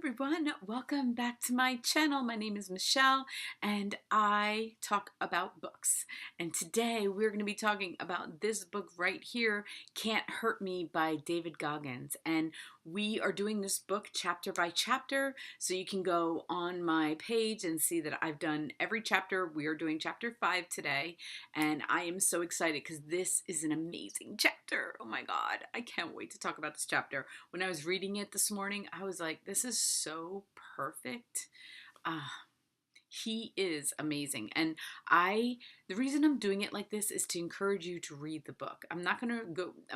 everyone, welcome back to my channel. My name is Michelle and I talk about books. And today we're going to be talking about this book right here, Can't Hurt Me by David Goggins. And we are doing this book chapter by chapter, so you can go on my page and see that I've done every chapter. We are doing chapter 5 today, and I am so excited because this is an amazing chapter. Oh my God, I can't wait to talk about this chapter. When I was reading it this morning, I was like, this is so perfect. Ah, he is amazing. And the reason I'm doing it like this is to encourage you to read the book. I'm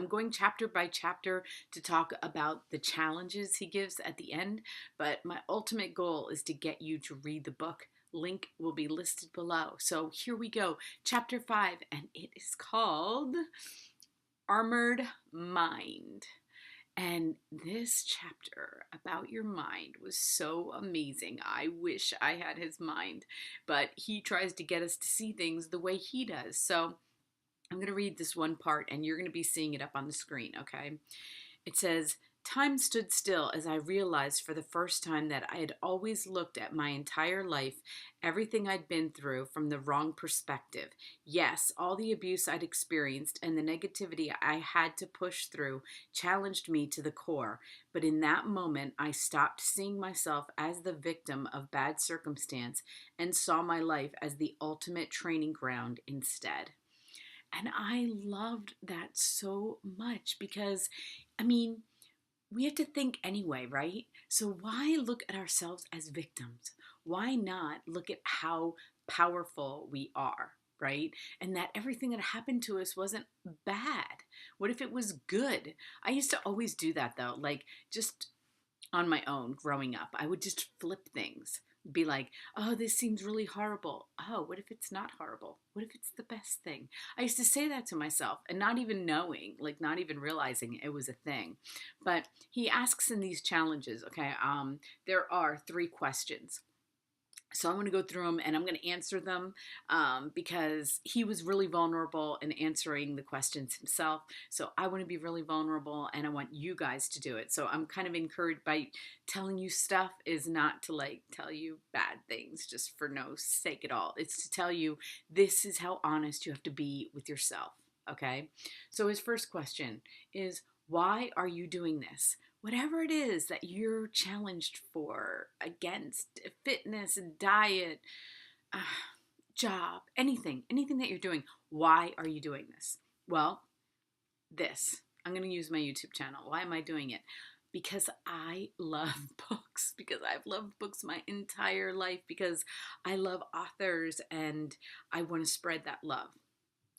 going chapter by chapter to talk about the challenges he gives at the end, but my ultimate goal is to get you to read the book. Link will be listed below. So here we go, chapter 5, and it is called Armored Mind. And this chapter about your mind was so amazing. I wish I had his mind, but he tries to get us to see things the way he does. So I'm going to read this one part and you're going to be seeing it up on the screen, okay? It says, "Time stood still as I realized for the first time that I had always looked at my entire life, everything I'd been through, from the wrong perspective. Yes, all the abuse I'd experienced and the negativity I had to push through challenged me to the core. But in that moment, I stopped seeing myself as the victim of bad circumstance and saw my life as the ultimate training ground instead." And I loved that so much because, I mean, we have to think anyway, right? So why look at ourselves as victims? Why not look at how powerful we are, right? And that everything that happened to us wasn't bad. What if it was good? I used to always do that though, like just on my own growing up. I would just flip things. Be like, oh, this seems really horrible. Oh, what if it's not horrible? What if it's the best thing? I used to say that to myself and not even knowing, like not even realizing it was a thing. But he asks in these challenges, okay, there are 3 questions. So I'm going to go through them and I'm going to answer them because he was really vulnerable in answering the questions himself. So I want to be really vulnerable and I want you guys to do it. So I'm kind of encouraged by telling you stuff is not to like tell you bad things just for no sake at all. It's to tell you this is how honest you have to be with yourself. Okay. So his first question is, why are you doing this? Whatever it is that you're challenged for, against, fitness, diet, uh, job, anything that you're doing, why are you doing this? Well, I'm going to use my YouTube channel. Why am I doing it? Because I love books, because I've loved books my entire life, because I love authors and I want to spread that love.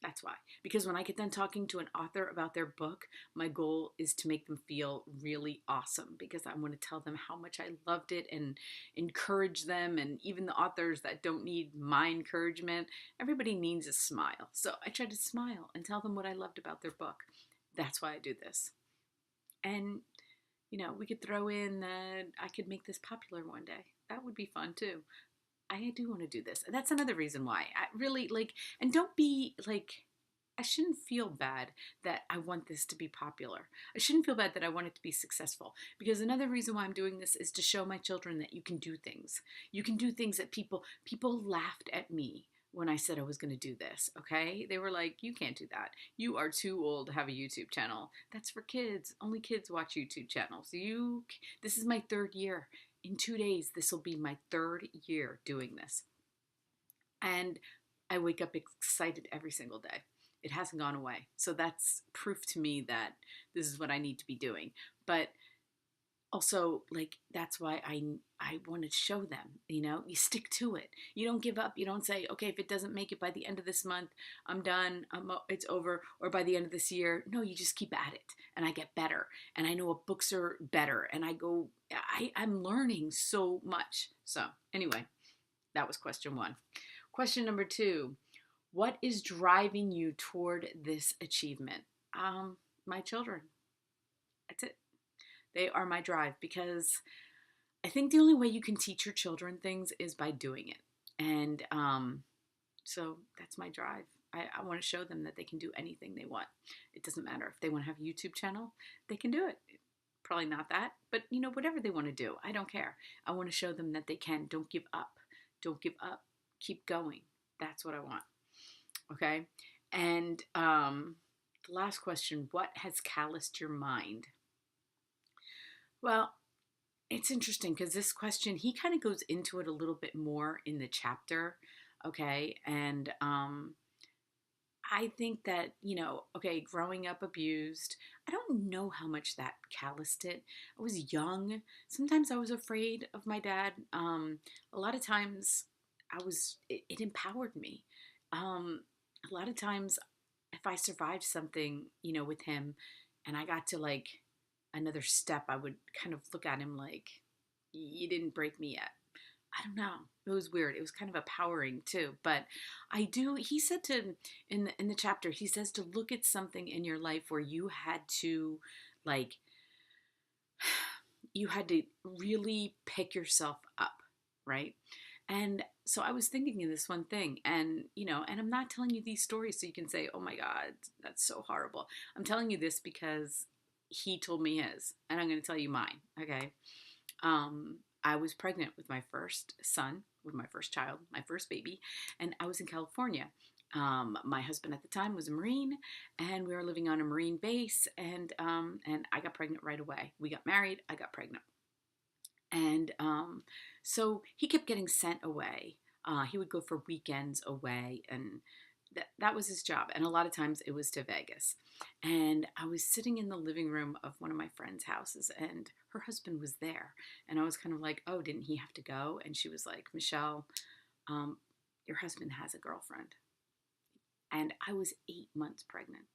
That's why. Because when I get done talking to an author about their book, my goal is to make them feel really awesome because I want to tell them how much I loved it and encourage them. And even the authors that don't need my encouragement, everybody needs a smile. So I try to smile and tell them what I loved about their book. That's why I do this. And, we could throw in that I could make this popular one day. That would be fun too. I do want to do this. And that's another reason why I really and don't be like, I shouldn't feel bad that I want this to be popular. I shouldn't feel bad that I want it to be successful, because another reason why I'm doing this is to show my children that you can do things. You can do things that people laughed at me when I said I was going to do this, okay? They were like, you can't do that. You are too old to have a YouTube channel. That's for kids. Only kids watch YouTube channels. This is my 3rd year. In 2 days, this will be my 3rd year doing this. And I wake up excited every single day. It hasn't gone away. So that's proof to me that this is what I need to be doing. But also, that's why I want to show them, you stick to it. You don't give up. You don't say, okay, if it doesn't make it by the end of this month, I'm done, it's over, or by the end of this year. No, you just keep at it. And I get better. And I know what books are better. And I'm learning so much. So anyway, that was question 1. Question number 2, what is driving you toward this achievement? My children. That's it. They are my drive, because I think the only way you can teach your children things is by doing it. And so that's my drive. I want to show them that they can do anything they want. It doesn't matter if they want to have a YouTube channel, they can do it. Probably not that, but you know, whatever they want to do, I don't care. I want to show them that they can. Don't give up. Don't give up. Keep going. That's what I want. Okay. And the last question, what has calloused your mind? Well, it's interesting because this question, he kind of goes into it a little bit more in the chapter. Okay. And I think that, you know, okay, growing up abused, I don't know how much that calloused it. I was young. Sometimes I was afraid of my dad. A lot of times it empowered me. A lot of times if I survived something, you know, with him and I got to like another step, I would kind of look at him like, you didn't break me yet. I don't know. It was weird. It was kind of empowering too. But I do. He said to in the chapter, he says to look at something in your life where you had to, like, you had to really pick yourself up, right? And so I was thinking of this one thing, and you know, and I'm not telling you these stories so you can say, "Oh my God, that's so horrible." I'm telling you this because he told me his, and I'm going to tell you mine. Okay. I was pregnant with my first son, with my first child, my first baby, and I was in California. My husband at the time was a Marine, and we were living on a Marine base, and I got pregnant right away. We got married, I got pregnant. And so he kept getting sent away. He would go for weekends away, and that was his job. And a lot of times it was to Vegas. And I was sitting in the living room of one of my friend's houses, and her husband was there. And I was kind of like, oh, didn't he have to go? And she was like, Michelle, your husband has a girlfriend. And I was 8 months pregnant.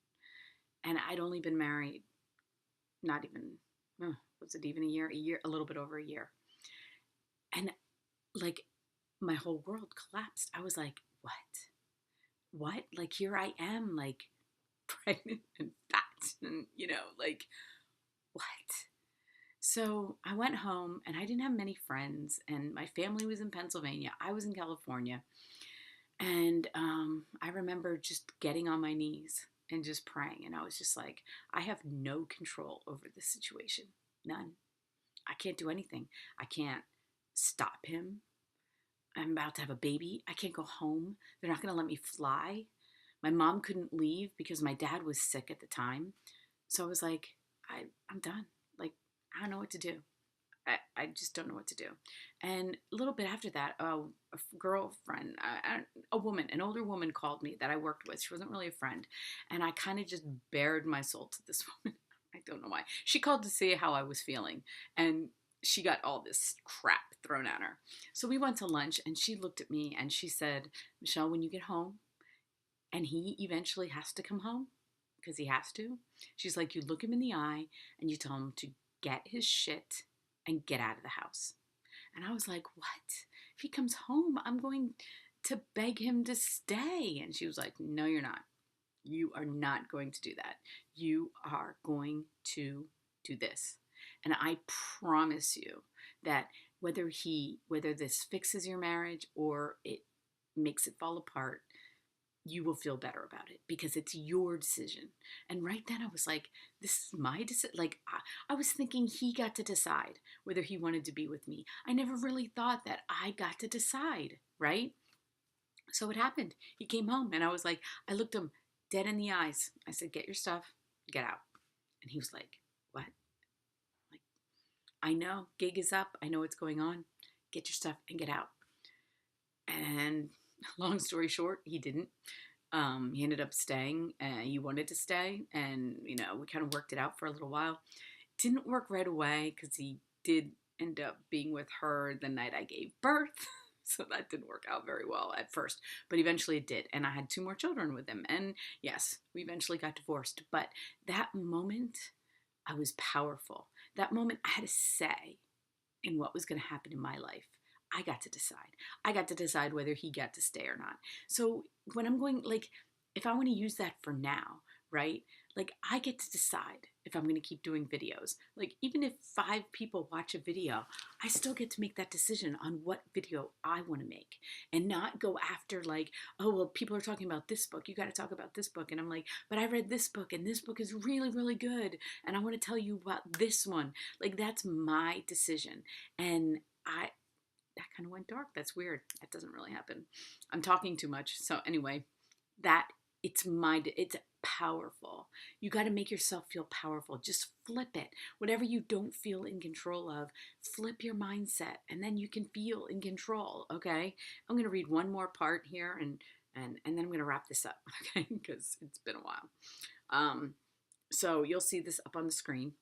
And I'd only been married, not even, was it even a year? A year, a little bit over a year. And like my whole world collapsed. I was like, what? What? Like, here I am, like, pregnant and fat, and, you know, like, what? So I went home, and I didn't have many friends, and my family was in Pennsylvania. I was in California. And I remember just getting on my knees and just praying. And I was just like, I have no control over this situation. None. I can't do anything. I can't stop him. I'm about to have a baby. I can't go home. They're not going to let me fly. My mom couldn't leave because my dad was sick at the time. So I was like, I'm done. Like, I don't know what to do. I just don't know what to do. And a little bit after that, a girlfriend, a woman, an older woman called me that I worked with. She wasn't really a friend. And I kind of just bared my soul to this woman. I don't know why. She called to see how I was feeling. And she got all this crap thrown at her. So we went to lunch, and she looked at me and she said, Michelle, when you get home, and he eventually has to come home, because he has to, she's like, you look him in the eye and you tell him to get his shit and get out of the house. And I was like, what? If he comes home, I'm going to beg him to stay. And she was like, no, you're not. You are not going to do that. You are going to do this. And I promise you that whether this fixes your marriage or it makes it fall apart, you will feel better about it because it's your decision. And right then I was like, this is my decision. Like, I was thinking he got to decide whether he wanted to be with me. I never really thought that I got to decide, right? So it happened. He came home, and I was like, I looked him dead in the eyes. I said, get your stuff, get out. And he was like, what? Like, I know, gig is up. I know what's going on. Get your stuff and get out. And long story short, he didn't. He ended up staying. He wanted to stay, and you know, we kind of worked it out for a little while. Didn't work right away because he did end up being with her the night I gave birth. So that didn't work out very well at first, but eventually it did. And I had 2 more children with him. And yes, we eventually got divorced. But that moment, I was powerful. That moment, I had a say in what was going to happen in my life. I got to decide. I got to decide whether he got to stay or not. So when I'm going, like, if I want to use that for now, right? Like, I get to decide. if I'm going to keep doing videos. Like, even if 5 people watch a video, I still get to make that decision on what video I want to make, and not go after like, oh, well, people are talking about this book, you got to talk about this book. And I'm like, but I read this book and this book is really, really good. And I want to tell you about this one. Like, that's my decision. And that kind of went dark. That's weird. That doesn't really happen. I'm talking too much. So anyway, that it's powerful. You got to make yourself feel powerful. Just flip it. Whatever you don't feel in control of, flip your mindset, and then you can feel in control. Okay. I'm going to read one more part here, and then I'm going to wrap this up. Okay. Because it's been a while. So you'll see this up on the screen.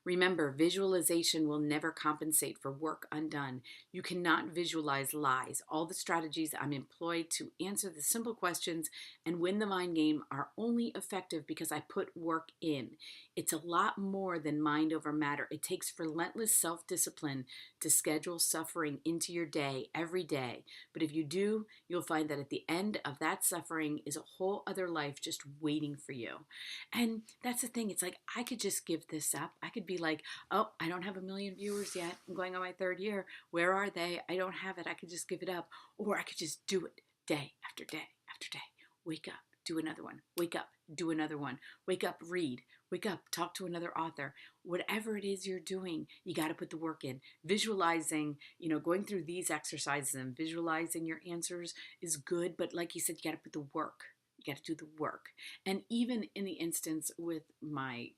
Remember, visualization will never compensate for work undone. You cannot visualize lies. All the strategies I'm employed to answer the simple questions and win the mind game are only effective because I put work in. It's a lot more than mind over matter. It takes relentless self-discipline to schedule suffering into your day every day. But if you do, you'll find that at the end of that suffering is a whole other life just waiting for you. And that's the thing. It's like, I could just give this up. I could be like, oh, I don't have 1 million viewers yet. I'm going on my 3rd year. Where are they? I don't have it. I could just give it up. Or I could just do it day after day after day. Wake up, do another one. Wake up, do another one. Wake up, read. Wake up, talk to another author. Whatever it is you're doing, you got to put the work in. Visualizing, going through these exercises and visualizing your answers is good. But like you said, you got to put the work. You got to do the work. And even in the instance with my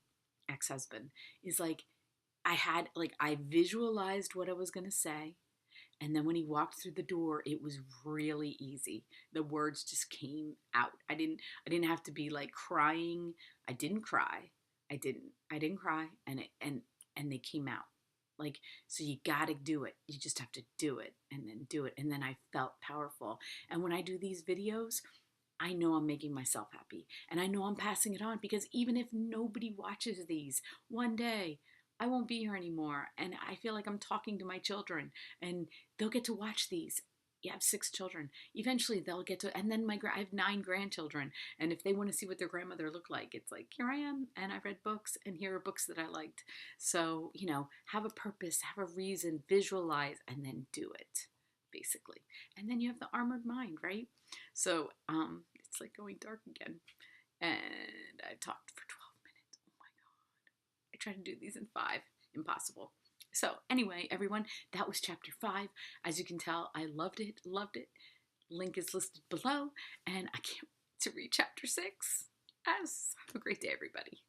ex-husband, is like, I visualized what I was going to say. And then when he walked through the door, it was really easy. The words just came out. I didn't have to be like crying. I didn't cry. I didn't cry. And they came out. Like, so you got to do it. You just have to do it and then do it. And then I felt powerful. And when I do these videos, I know I'm making myself happy, and I know I'm passing it on, because even if nobody watches these, one day I won't be here anymore, and I feel like I'm talking to my children, and they'll get to watch these. You have 6 children. Eventually they'll get to, and then I have 9 grandchildren, and if they want to see what their grandmother looked like, it's like, here I am, and I read books, and here are books that I liked. So, have a purpose, have a reason, visualize, and then do it, basically. And then you have the armored mind, right? So, it's like going dark again. And I talked for 12 minutes. Oh my God. I tried to do these in 5. Impossible. So anyway, everyone, that was chapter 5. As you can tell, I loved it. Link is listed below. And I can't wait to read chapter 6. Yes. Have a great day, everybody.